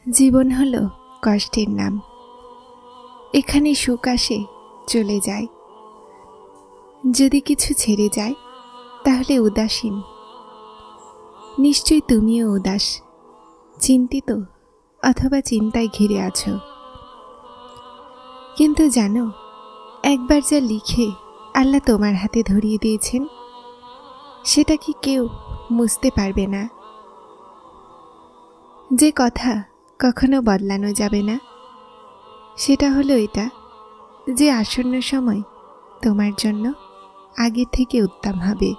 জীবন হলো কষ্টের নাম। এখানে সুখ আসে চলে যায়, যদি কিছু ছেড়ে যায় তাহলে উদাসীন। নিশ্চয়ই তুমিও উদাস, চিন্তিত অথবা চিন্তায় ঘিরে আছো। কিন্তু জানো, একবার যা লিখে আল্লাহ তোমার হাতে ধরিয়ে দিয়েছেন সেটা কি কেউ মুছতে পারবে না। যে কথা কখনো বদলানো যাবে না সেটা হলো এটা, যে আসন্ন সময় তোমার জন্য আগে থেকে উত্তম হবে।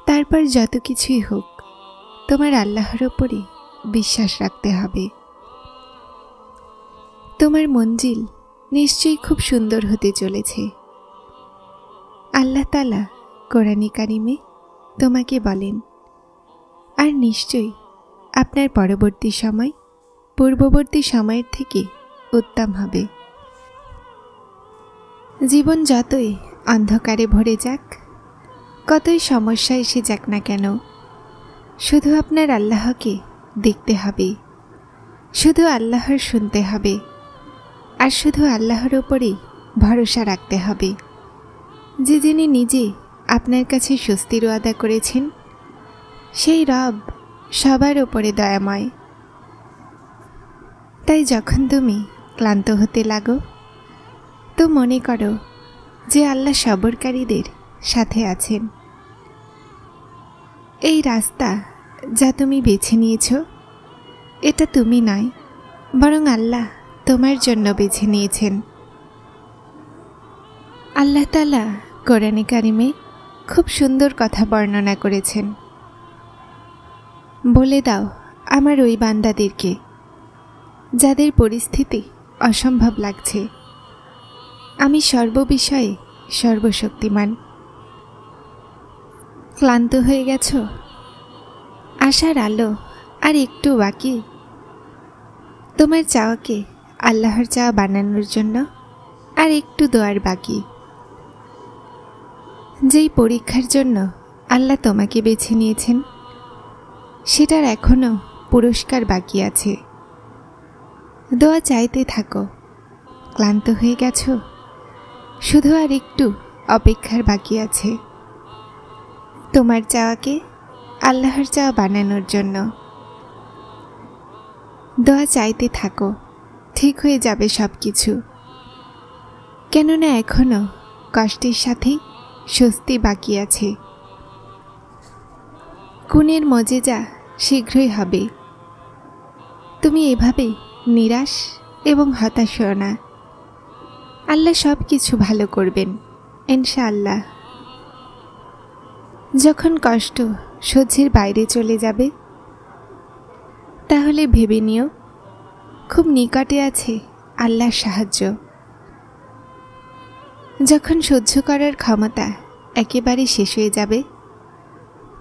তারপর যত কিছুই হোক, তোমার আল্লাহর ওপরে বিশ্বাস রাখতে হবে। তোমার মঞ্জিল নিশ্চয়ই খুব সুন্দর হতে চলেছে। আল্লাহ তাআলা কোরআনে কারিমে তোমাকে বলেন, আর নিশ্চয়ই আপনার পরবর্তী সময় পূর্ববর্তী সময়ের থেকে উত্তম হবে। জীবন যতই অন্ধকারে ভরে যাক, কতই সমস্যা এসে যাক না কেন, শুধু আপনার আল্লাহকে দেখতে হবে, শুধু আল্লাহর শুনতে হবে, আর শুধু আল্লাহর ওপরেই ভরসা রাখতে হবে, যে যিনি নিজে আপনার কাছে স্বস্তির ওয়াদা করেছেন, সেই রব সবার ওপরে দয়াময়। তাই যখন তুমি ক্লান্ত হতে লাগো, তো মনে করো যে আল্লাহ সবরকারীদের সাথে আছেন। এই রাস্তা যা তুমি বেছে নিয়েছ, এটা তুমি নয়, বরং আল্লাহ তোমার জন্য বেছে নিয়েছেন। আল্লাহ তাআলা কোরআনে কারিমে খুব সুন্দর কথা বর্ণনা করেছেন। বলে দাও আমার ওই বান্দাদেরকে যাদের পরিস্থিতি অসম্ভব লাগছে, আমি সর্ববিষয়ে সর্বশক্তিমান। ক্লান্ত হয়ে গেছ? আশার আলো আর একটু বাকি। তোমার চাওয়াকে আল্লাহর চাওয়া বানানোর জন্য আর একটু দোয়ার বাকি। যেই পরীক্ষার জন্য আল্লাহ তোমাকে বেছে নিয়েছেন, সেটার এখনও পুরস্কার বাকি আছে। দোয়া চাইতে থাকো। ক্লান্ত হয়ে গেছ? শুধু আর একটু অপেক্ষার বাকি আছে তোমার চাওয়াকে আল্লাহর চাওয়া বানানোর জন্য। দোয়া চাইতে থাকো, ঠিক হয়ে যাবে সব কিছু। কেননা এখনও কষ্টের সাথে স্বস্তি বাকি আছে। গুণের মজেজা শীঘ্রই হবে। তুমি এভাবে নিরাশ এবং হতাশ হও না। আল্লাহ সব কিছু ভালো করবেন ইনশাআল্লাহ। যখন কষ্ট সহ্যের বাইরে চলে যাবে, তাহলে ভেবে নিও খুব নিকটে আছে আল্লাহর সাহায্য। যখন সহ্য করার ক্ষমতা একেবারে শেষ হয়ে যাবে,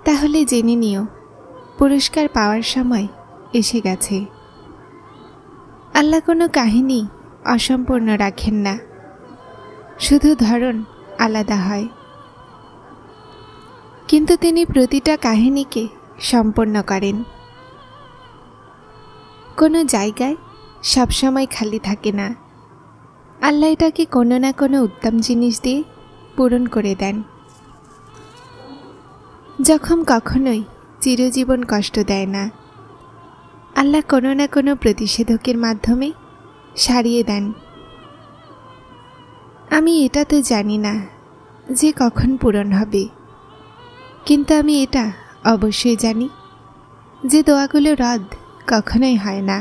তাহলে জেনে নিও পুরস্কার পাওয়ার সময় এসে গেছে। আল্লাহ কোনো কাহিনী অসম্পূর্ণ রাখেন না, শুধু ধরন আলাদা হয়, কিন্তু তিনি প্রতিটা কাহিনীকে সম্পূর্ণ করেন। কোনো জায়গায় সবসময় খালি থাকে না। আল্লাহ এটাকে কোনো না কোনো উত্তম জিনিস দিয়ে পূরণ করে দেন। যখন কখনোই চিরজীবন কষ্ট দেয় না। আল্লাহ কোনো না কোনো প্রতিষেধকের মাধ্যমে সারিয়ে দেন। আমি এটা তো জানি না যে কখন পূরণ হবে, কিন্তু আমি এটা অবশ্যই জানি যে দোয়াগুলো রদ কখনোই হয় না।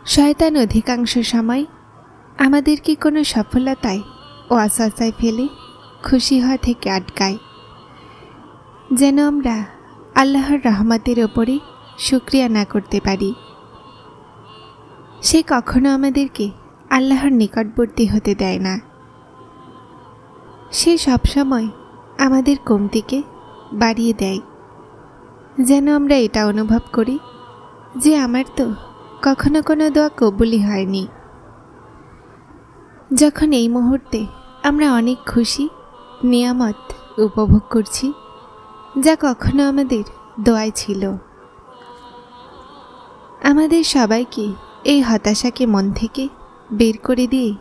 শয়তান অধিকাংশ সময় আমাদেরকে কোনো সফলতায় ও আশায় ফেলে খুশি হওয়া থেকে আটকায়, যেন আমরা আল্লাহর রহমতের ওপরে শুকরিয়া না করতে পারি। সে কখনো আমাদেরকে আল্লাহর নিকটবর্তী হতে দেয় না। সে সবসময় আমাদের কমতিকে বাড়িয়ে দেয়, যেন আমরা এটা অনুভব করি যে আমার তো কখনো কোনো দোয়া কবুলই হয়নি। যখন এই মুহূর্তে আমরা অনেক খুশি নিয়ামত উপভোগ করছি, যা কখনো আমাদের দোয়ায় ছিল, আমাদের সবাইকে এই হতাশাকে মন থেকে বের করে দিয়ে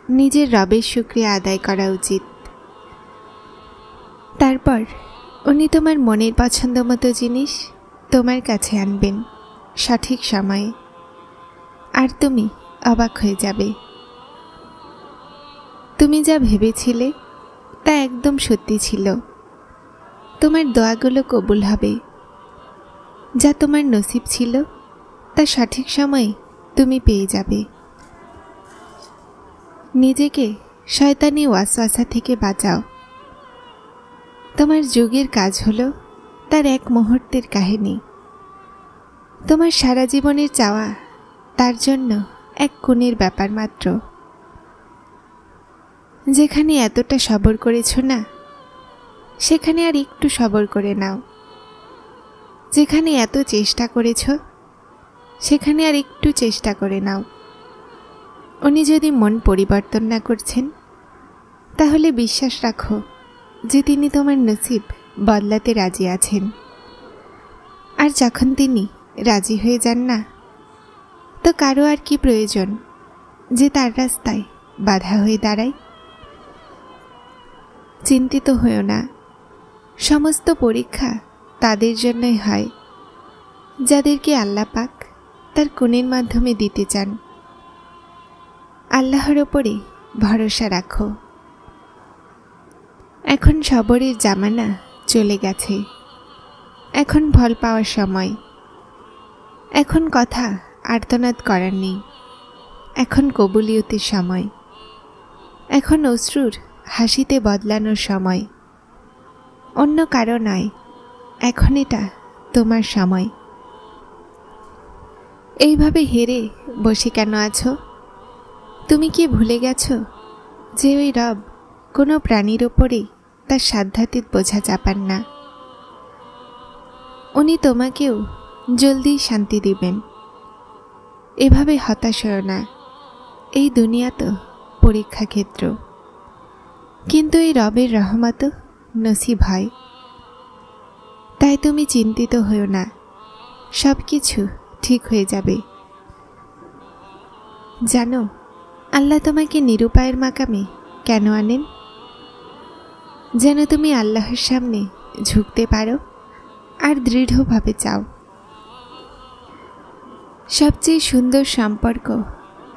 নিজের রবের শুকরিয়া আদায় করা উচিত। তারপর উনি তোমার মনের পছন্দ মতো জিনিস তোমার কাছে আনবেন সঠিক সময়ে, আর তুমি অবাক হয়ে যাবে। তুমি যা ভেবেছিলে তা একদম সত্যি ছিল। তোমার দোয়াগুলো কবুল হবে। যা তোমার নসিব ছিল তা সঠিক সময়ে তুমি পেয়ে যাবে। নিজেকে শয়তানি ওয়াসওয়াসা থেকে বাঁচাও। তোমার যুগের কাজ হলো তার এক মুহূর্তের কাহিনী। তোমার সারা জীবনের চাওয়া তার জন্য এক কোণের ব্যাপার মাত্র। যেখানে এতটা সবর করেছ না, সেখানে আর একটু সবর করে নাও। যেখানে এত চেষ্টা করেছ, সেখানে আর একটু চেষ্টা করে নাও। উনি যদি মন পরিবর্তন না করছেন, তাহলে বিশ্বাস রাখো যে তিনি তোমার নসিব বদলাতে রাজি আছেন। আর যখন তিনি রাজি হয়ে যান না, তো কারো আর কি প্রয়োজন যে তার রাস্তায় বাধা হয়ে দাঁড়ায়। চিন্তিত হয়েও না। সমস্ত পরীক্ষা তাদের জন্যই হয় যাদেরকে আল্লাহ পাক তার কোণের মাধ্যমে দিতে চান। আল্লাহর ওপরে ভরসা রাখো। এখন সবরের জামানা চলে গেছে। এখন ফল পাওয়ার সময়। এখন কথা আর্তনাদ করার নেই। এখন কবুলিয়তের সময়। এখন অশ্রুর হাসিতে বদলানোর সময়। অন্য কারো নয়, এখন এটা তোমার সময়। এইভাবে হেরে বসে কেন আছো? তুমি কি ভুলে গেছো যে ওই রব কোনো প্রাণীর ওপরেই তার সাধ্যাতীত বোঝা চাপান না। উনি তোমাকেও জলদি শান্তি দিবেন। এভাবে হতাশ হও না। এই দুনিয়া তো পরীক্ষা ক্ষেত্র, কিন্তু এই রবের রহমত নসিব হয়। তাই তুমি চিন্তিত হও না। সব কিছু ঠিক হয়ে যাবে। জানো আল্লাহ তোমাকে নিরুপায়ের মাকামে কেন আনেন? যেন তুমি আল্লাহর সামনে ঝুঁকতে পারো আর দৃঢ়ভাবে চাও। সবচেয়ে সুন্দর সম্পর্ক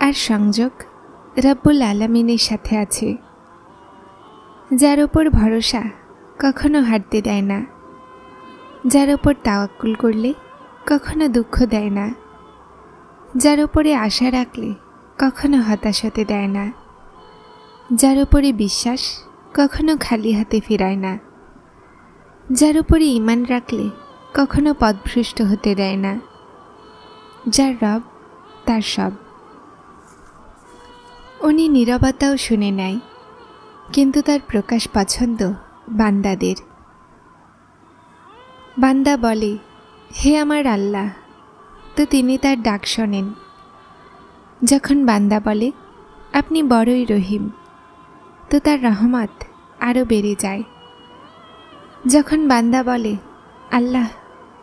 আর সংযোগ রব্বুল আলামিনের সাথে আছে, যার ওপর ভরসা কখনো হারতে দেয় না, যার ওপর তাওয়াক্কুল করলে কখনো দুঃখ দেয় না, যার ওপরে আশা রাখলে কখনো হতাশ হতে দেয় না, যার ওপরে বিশ্বাস কখনো খালি হাতে ফেরায় না, যার ওপরে ঈমান রাখলে কখনো পথভ্রষ্ট হতে দেয় না। যার রব তার সব। উনি নীরবতাও শুনে নেয়, কিন্তু তার প্রকাশ পছন্দ বান্দাদের। বান্দা বলে, হে আমার আল্লাহ, তো তিনি তার ডাক শোনেন। যখন বান্দা বলে, আপনি বড়ই রহিম, তো তার রহমত আরও বেড়ে যায়। যখন বান্দা বলে, আল্লাহ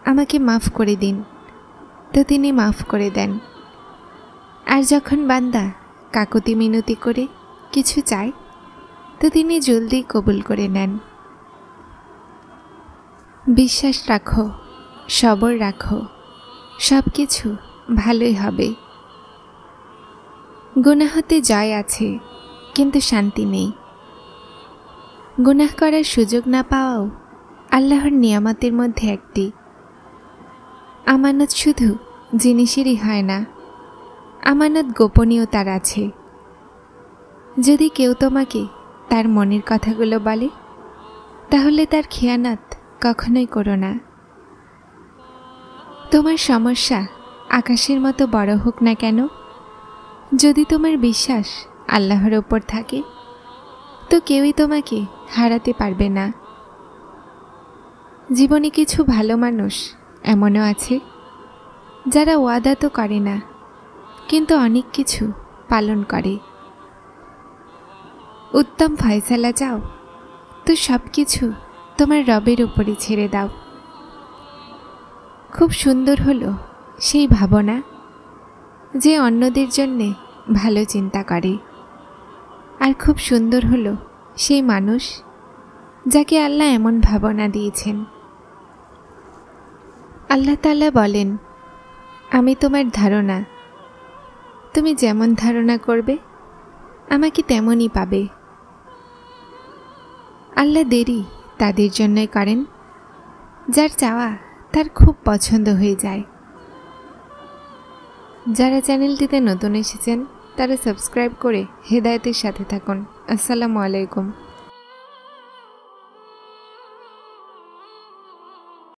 আমাকে মাফ করে দিন, তো তিনি মাফ করে দেন। আর যখন বান্দা কাকুতি মিনতি করে কিছু চায়, তো তিনি জলদি কবুল করে নেন। বিশ্বাস রাখো, সবর রাখো, সব কিছু ভালোই হবে। গুনাহতে জয় আছে, কিন্তু শান্তি নেই। গুনাহ করার সুযোগ না পাওয়াও আল্লাহর নিয়ামতের মধ্যে একটি। আমানত শুধু জিনিসেরই হয় না, আমানত গোপনীয়তার আছে। যদি কেউ তোমাকে তার মনের কথাগুলো বলে, তাহলে তার খেয়ানত কখনোই করো না। তোমার সমস্যা আকাশের মতো বড় হোক না কেন, যদি তোমার বিশ্বাস আল্লাহর ওপর থাকে, তো কেউই তোমাকে হারাতে পারবে না। জীবনে কিছু ভালো মানুষ এমনও আছে যারা ওয়াদা তো করে না, কিন্তু অনেক কিছু পালন করে। উত্তম ফয়সালা চাও, তো সব কিছু তোমার রবের উপরে ছেড়ে দাও। খুব সুন্দর হলো সেই ভাবনা যে অন্যদের জন্যে ভালো চিন্তা করে। আর খুব সুন্দর হলো সেই মানুষ যাকে আল্লাহ এমন ভাবনা দিয়েছেন। আল্লাহ তাআলা বলেন, আমি তোমার ধারণা, তুমি যেমন ধারণা করবে আমাকে তেমনই পাবে। আল্লাহ দেরি তাদের জন্যই করেন যার চাওয়া তার খুব পছন্দ হয়ে যায়। যারা চ্যানেলটিতে নতুন এসেছেন তারা সাবস্ক্রাইব করে হেদায়েতের সাথে থাকুন। আসসালামু আলাইকুম।